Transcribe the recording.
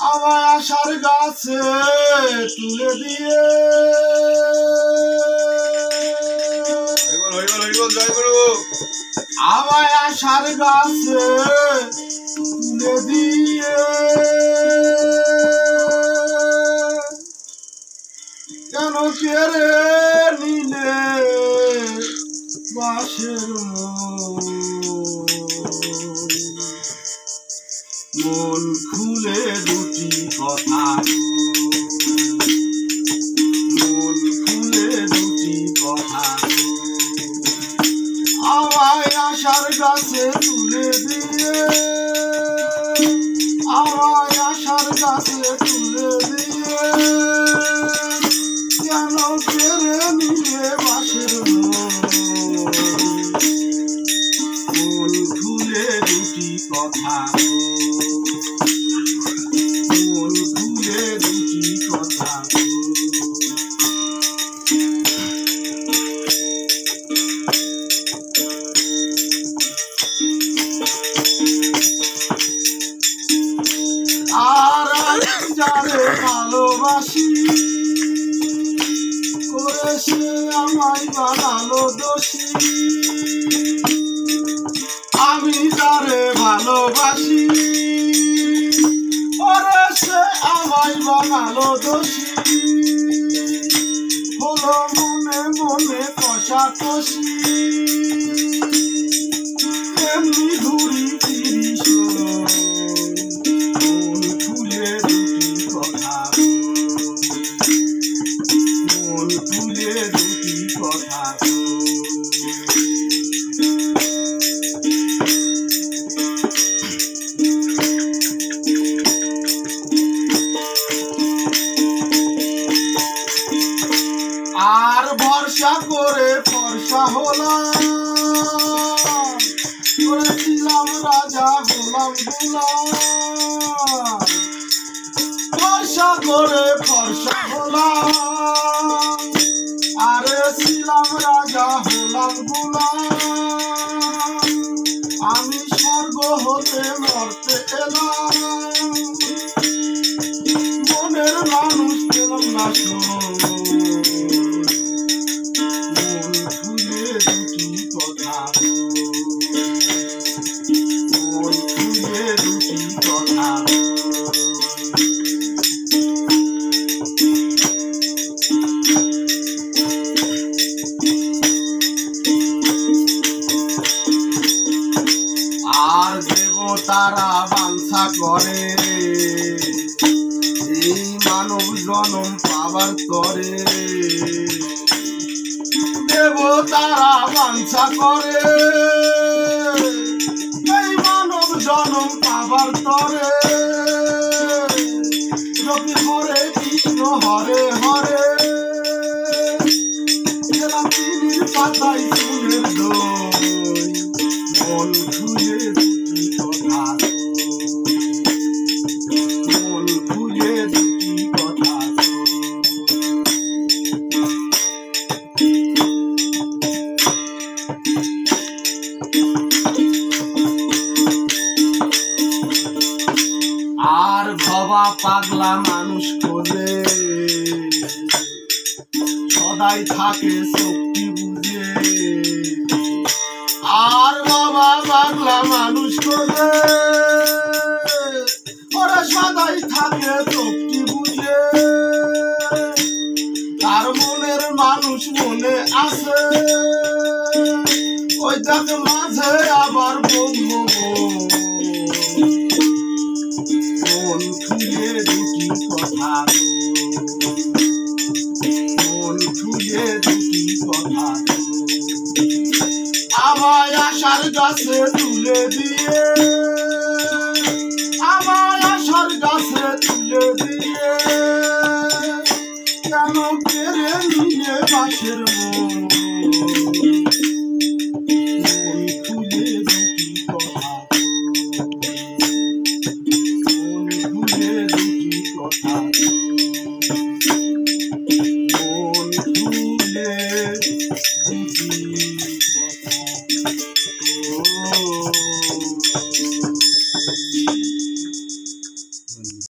আমায় আশার গাছে তুলে দিয়ে আমায় আশার গাছে তুলে দিয়ে কেন কেড়ে নিলে বাসের মন খুলে দুটি কথা মন খুলে দুটি কথা আমায় আশার গাছে তুলে দিয়ে আমায় আশার গাছে তুলে দিয়ে কেন কেড়ে নিলে বাসের মন খুলে দুটি কথা মন খুলে দুটি কথা আর যারে ভালোবাসি করে সে আমায় বানালো দোষী আমি যারে ভালোবাসি করে সে আমায় বানালো দোষী হলো মনে মনে কষাকষি এমনি ঘুরি ফিরি মন খুলে দুটি কথা মন খুলে দুটি কথা আর ভরসা করে ফর্সা হলাম করেছিলাম রাজা হলাম গোলাম ভরসা করে ফর্সা হলাম আরে ছিলাম রাজা হলাম গোলাম আমি স্বর্গ হতে মরতে এলাম মনের মানুষ পেলাম না মন খুলে দুটি কথা মন খুলে দুটি কথা আর দেবতারা বাঞ্ছা করে এই মানব জনম পাবার তরে দেবতারা বাঞ্ছা করে এই মানব জনম পাবার তরে যদি হরে কৃষ্ণ হরে হরে গেলাম চিনির পাতায় ফুলের দই মন খুলে দুটি কথা মন খুলে দুটি কথা আর ভবা পাগলা মানুষ খোঁজে সদাই থাকে শক্তি বুঝে আর বাবা পাগলা মানুষ খোঁজে ওরা সদাই থাকে শক্তি বুঝে তার মনের মানুষ মনে আছে ওই দেখ মাঝে আবার বলবো মন খুলে দুটি কথা মন খুলে দুটি কথা আমায় আশার গাছে